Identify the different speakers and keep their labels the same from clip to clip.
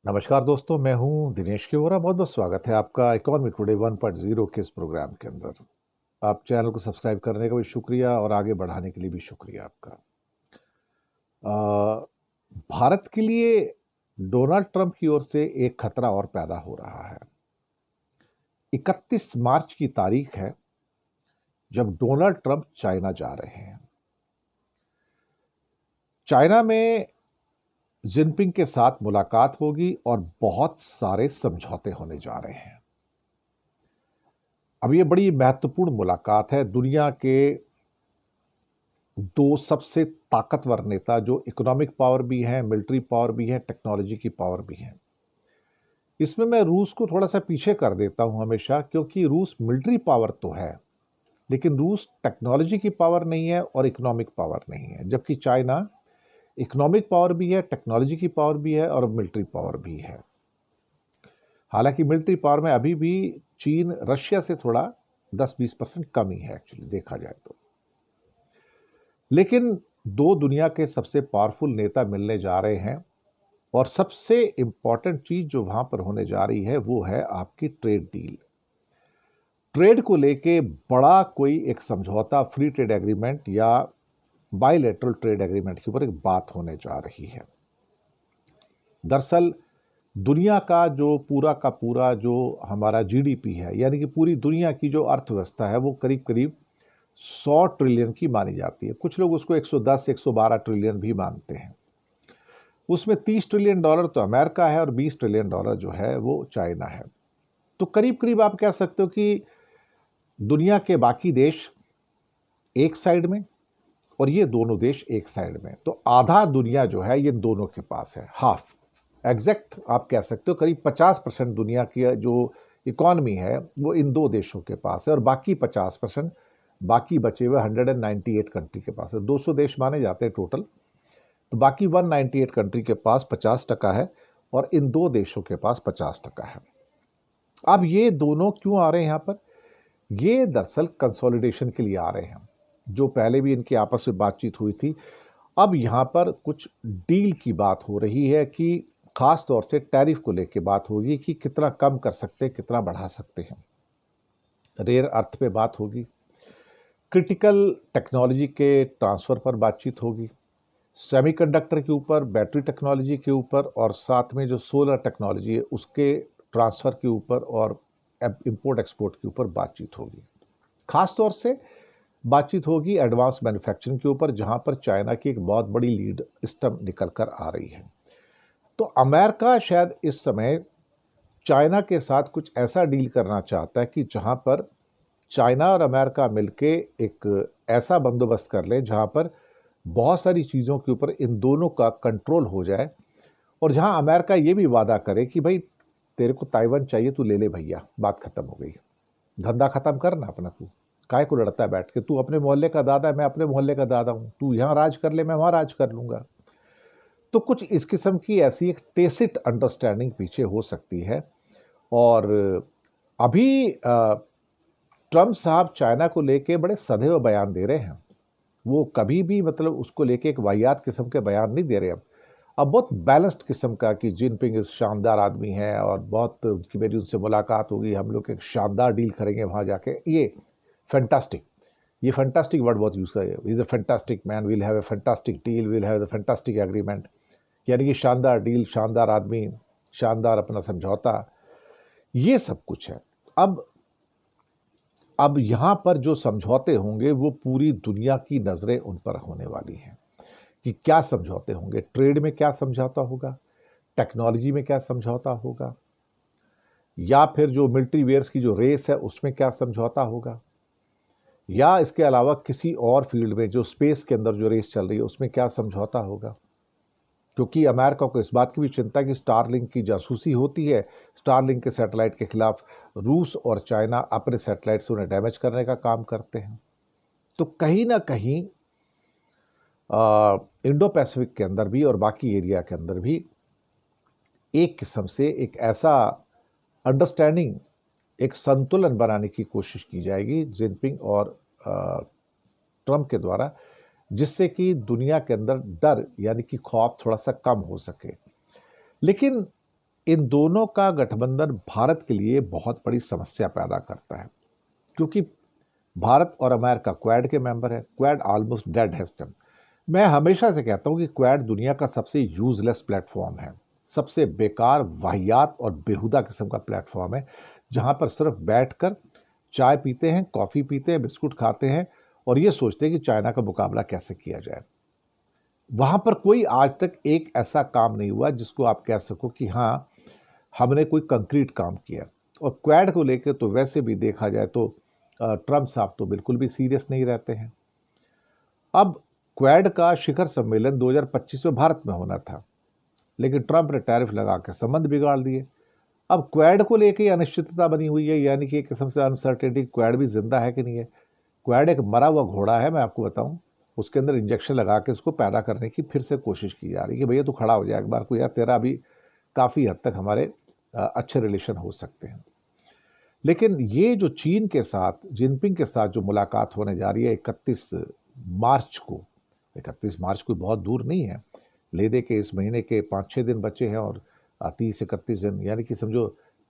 Speaker 1: नमस्कार दोस्तों, मैं हूं दिनेश केवरा। बहुत बहुत स्वागत है आपका इकोनॉमी टुडे 1.0 के इस प्रोग्राम के अंदर। आप चैनल को सब्सक्राइब करने का भी शुक्रिया और आगे बढ़ाने के लिए भी शुक्रिया आपका। अ, भारत के लिए डोनाल्ड ट्रंप की ओर से एक खतरा और पैदा हो रहा है। 31 मार्च की तारीख है जब डोनाल्ड ट्रंप चाइना जा रहे हैं। चाइना में जिनपिंग के साथ मुलाकात होगी और बहुत सारे समझौते होने जा रहे हैं। अब ये बड़ी महत्वपूर्ण मुलाकात है। दुनिया के दो सबसे ताकतवर नेता जो इकोनॉमिक पावर भी हैं, मिलिट्री पावर भी है, टेक्नोलॉजी की पावर भी है। इसमें मैं रूस को थोड़ा सा पीछे कर देता हूं हमेशा, क्योंकि रूस मिलिट्री पावर तो है लेकिन रूस टेक्नोलॉजी की पावर नहीं है और इकोनॉमिक पावर नहीं है, जबकि चाइना इकोनॉमिक पावर भी है, टेक्नोलॉजी की पावर भी है और मिलिट्री पावर भी है। हालांकि मिलिट्री पावर में अभी भी चीन रशिया से थोड़ा 10-20% कम ही है एक्चुअली देखा जाए तो। लेकिन दो दुनिया के सबसे पावरफुल नेता मिलने जा रहे हैं और सबसे इंपॉर्टेंट चीज जो वहां पर होने जा रही है वो है आपकी ट्रेड डील। ट्रेड को लेके बड़ा कोई एक समझौता, फ्री ट्रेड एग्रीमेंट या बायलैटरल ट्रेड एग्रीमेंट के ऊपर एक बात होने जा रही है। दरअसल दुनिया का पूरा जो हमारा जीडीपी है, यानी कि पूरी दुनिया की जो अर्थव्यवस्था है, वो करीब करीब 100 ट्रिलियन की मानी जाती है। कुछ लोग उसको 110 112 ट्रिलियन भी मानते हैं। उसमें 30 ट्रिलियन डॉलर तो अमेरिका है और 20 ट्रिलियन डॉलर जो है वो चाइना है। तो करीब करीब आप कह सकते हो कि दुनिया के बाकी देश एक साइड में और ये दोनों देश एक साइड में। तो आधा दुनिया जो है ये दोनों के पास है, हाफ एग्जैक्ट आप कह सकते हो। करीब 50% दुनिया की जो इकॉनमी है वो इन दो देशों के पास है और बाकी 50%, बाकी बचे हुए 198 कंट्री के पास है। 200 देश माने जाते हैं टोटल, तो बाकी 198 कंट्री के पास 50% है और इन दो देशों के पास 50% है। अब ये दोनों क्यों आ रहे हैं यहां पर? ये दरअसल कंसोलिडेशन के लिए आ रहे हैं। जो पहले भी इनकी आपस में बातचीत हुई थी, अब यहां पर कुछ डील की बात हो रही है कि खास तौर से टैरिफ को लेकर बात होगी कि कितना कम कर सकते हैं, कितना बढ़ा सकते हैं। रेयर अर्थ पे बात होगी, क्रिटिकल टेक्नोलॉजी के ट्रांसफर पर बातचीत होगी, सेमीकंडक्टर के ऊपर, बैटरी टेक्नोलॉजी के ऊपर और साथ में जो सोलर टेक्नोलॉजी है उसके ट्रांसफर के ऊपर और इंपोर्ट एक्सपोर्ट के ऊपर बातचीत होगी। खास तौर से बातचीत होगी एडवांस मैन्युफैक्चरिंग के ऊपर, जहां पर चाइना की एक बहुत बड़ी लीड इस टाइम निकल कर आ रही है। तो अमेरिका शायद इस समय चाइना के साथ कुछ ऐसा डील करना चाहता है कि जहां पर चाइना और अमेरिका मिलके एक ऐसा बंदोबस्त कर ले जहां पर बहुत सारी चीज़ों के ऊपर इन दोनों का कंट्रोल हो जाए और जहां अमेरिका ये भी वादा करे कि भाई तेरे को ताइवान चाहिए, तू ले ले भैया, बात खत्म हो गई, धंधा खत्म करना अपना, तू काय को लड़ता है बैठ के, तू अपने मोहल्ले का दादा है, मैं अपने मोहल्ले का दादा हूं, तू यहां राज कर ले, मैं वहां राज कर लूंगा। तो कुछ इस किस्म की ऐसी एक टेसिट अंडरस्टैंडिंग पीछे हो सकती है। और अभी ट्रम्प साहब चाइना को लेके बड़े सदैव बयान दे रहे हैं। वो कभी भी मतलब उसको लेके एक वाहियात किस्म के बयान नहीं दे रहे। अब बहुत बैलेंस्ड किस्म का कि जिनपिंग इस शानदार आदमी है और बहुत उनकी मेरी उनसे मुलाकात होगी, हम लोग एक शानदार डील करेंगे वहाँ जाके। ये फैंटास्टिक वर्ड बहुत यूज़ करें, is a fantastic man, will have a fantastic deal, will have a fantastic agreement. यानी कि शानदार डील, शानदार आदमी, शानदार अपना समझौता, ये सब कुछ है। अब यहां पर जो समझौते होंगे वो पूरी दुनिया की नजरें उन पर होने वाली हैं कि क्या समझौते होंगे। ट्रेड में क्या समझौता होगा, टेक्नोलॉजी में क्या समझौता होगा, या फिर जो मिलिट्री वेयर्स की जो रेस है उसमें क्या समझौता होगा, या इसके अलावा किसी और फील्ड में जो स्पेस के अंदर जो रेस चल रही है उसमें क्या समझौता होगा। क्योंकि अमेरिका को इस बात की भी चिंता है कि स्टारलिंक की जासूसी होती है। स्टारलिंक के सैटेलाइट के खिलाफ रूस और चाइना अपने सैटेलाइट से उन्हें डैमेज करने का काम करते हैं। तो कहीं ना कहीं इंडो पैसिफिक के अंदर भी और बाकी एरिया के अंदर भी एक किस्म से एक ऐसा अंडरस्टैंडिंग, एक संतुलन बनाने की कोशिश की जाएगी जिनपिंग और ट्रंप के द्वारा, जिससे कि दुनिया के अंदर डर यानी कि खौफ थोड़ा सा कम हो सके। लेकिन इन दोनों का गठबंधन भारत के लिए बहुत बड़ी समस्या पैदा करता है, क्योंकि भारत और अमेरिका क्वाड के मेंबर है। क्वाड ऑलमोस्ट डेड है इस टाइम। मैं हमेशा से कहता हूं कि क्वाड दुनिया का सबसे यूजलेस प्लेटफॉर्म है, सबसे बेकार, वाहियात और बेहुदा किस्म का प्लेटफॉर्म है, जहां पर सिर्फ बैठकर चाय पीते हैं, कॉफ़ी पीते हैं, बिस्कुट खाते हैं और ये सोचते हैं कि चाइना का मुकाबला कैसे किया जाए। वहां पर कोई आज तक एक ऐसा काम नहीं हुआ जिसको आप कह सको कि हाँ, हमने कोई कंक्रीट काम किया। और क्वाड को लेकर तो वैसे भी देखा जाए तो ट्रंप साहब तो बिल्कुल भी सीरियस नहीं रहते हैं। अब क्वाड का शिखर सम्मेलन 2025 में भारत में होना था, लेकिन ट्रंप ने टैरिफ लगा के संबंध बिगाड़ दिए। अब क्वाड को लेकर अनिश्चितता बनी हुई है, यानी कि एक किस्म से अनसर्टेनिटी, क्वाड भी जिंदा है कि नहीं है। क्वाड एक मरा हुआ घोड़ा है, मैं आपको बताऊं। उसके अंदर इंजेक्शन लगा के उसको पैदा करने की फिर से कोशिश की जा रही है कि भैया तू खड़ा हो जाए एक बार को, यार तेरा अभी काफ़ी हद तक हमारे अच्छे रिलेशन हो सकते हैं। लेकिन ये जो चीन के साथ, जिनपिंग के साथ जो मुलाकात होने जा रही है 31 मार्च को, 31 मार्च कोई बहुत दूर नहीं है, ले दे के इस महीने के 5-6 दिन बचे हैं और 30-31 दिन, यानी कि समझो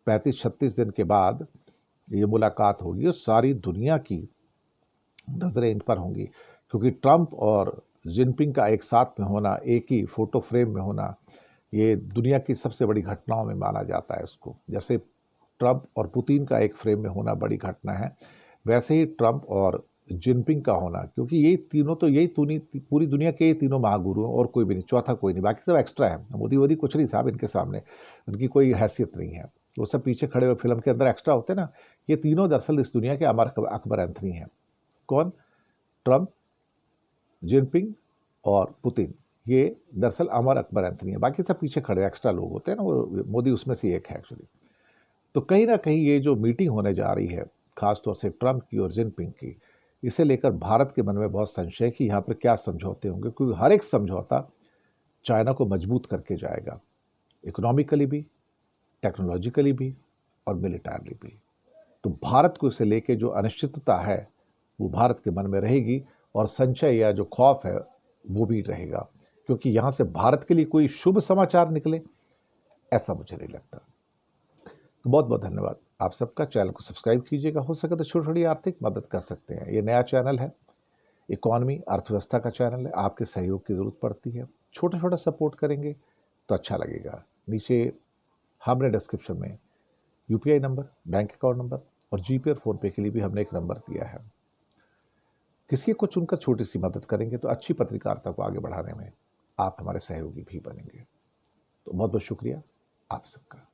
Speaker 1: 35-36 दिन के बाद ये मुलाकात होगी और सारी दुनिया की नज़रें इन पर होंगी, क्योंकि ट्रंप और जिनपिंग का एक साथ में होना, एक ही फोटो फ्रेम में होना, ये दुनिया की सबसे बड़ी घटनाओं में माना जाता है इसको। जैसे ट्रंप और पुतिन का एक फ्रेम में होना बड़ी घटना है, वैसे ही ट्रंप और जिनपिंग का होना, क्योंकि ये तीनों तो पूरी दुनिया के ये तीनों महागुरु हैं और कोई भी नहीं, चौथा कोई नहीं, बाकी सब एक्स्ट्रा है। मोदी वोदी कुछ नहीं साहब, इनके सामने उनकी कोई हैसियत नहीं है। वो सब पीछे खड़े हुए फिल्म के अंदर एक्स्ट्रा होते हैं ना। ये तीनों दरअसल इस दुनिया के अकबर एंथनी हैं। कौन? ट्रंप, जिनपिंग और पुतिन, ये दरअसल अमर अकबर एंथनी है। बाकी सब पीछे खड़े एक्स्ट्रा लोग होते हैं ना, वो मोदी उसमें से एक है एक्चुअली। तो कहीं ना कहीं ये जो मीटिंग होने जा रही है, खासतौर से ट्रंप की और जिनपिंग की, इसे लेकर भारत के मन में बहुत संशय कि यहाँ पर क्या समझौते होंगे, क्योंकि हर एक समझौता चाइना को मजबूत करके जाएगा, इकोनॉमिकली भी, टेक्नोलॉजिकली भी और मिलिटरली भी। तो भारत को इसे लेके जो अनिश्चितता है वो भारत के मन में रहेगी और संशय या जो खौफ है वो भी रहेगा, क्योंकि यहाँ से भारत के लिए कोई शुभ समाचार निकले ऐसा मुझे नहीं लगता। तो बहुत बहुत धन्यवाद आप सबका। चैनल को सब्सक्राइब कीजिएगा, हो सके तो छोटी छोटी आर्थिक मदद कर सकते हैं। ये नया चैनल है, इकॉनमी अर्थव्यवस्था का चैनल है, आपके सहयोग की ज़रूरत पड़ती है। छोटा छोटा सपोर्ट करेंगे तो अच्छा लगेगा। नीचे हमने डिस्क्रिप्शन में UPI number, bank account number और जीपे और फ़ोनपे के लिए भी हमने एक नंबर दिया है। किसी को चुनकर छोटी सी मदद करेंगे तो अच्छी पत्रकारिता को आगे बढ़ाने में आप हमारे सहयोगी भी बनेंगे। तो बहुत बहुत शुक्रिया आप सबका।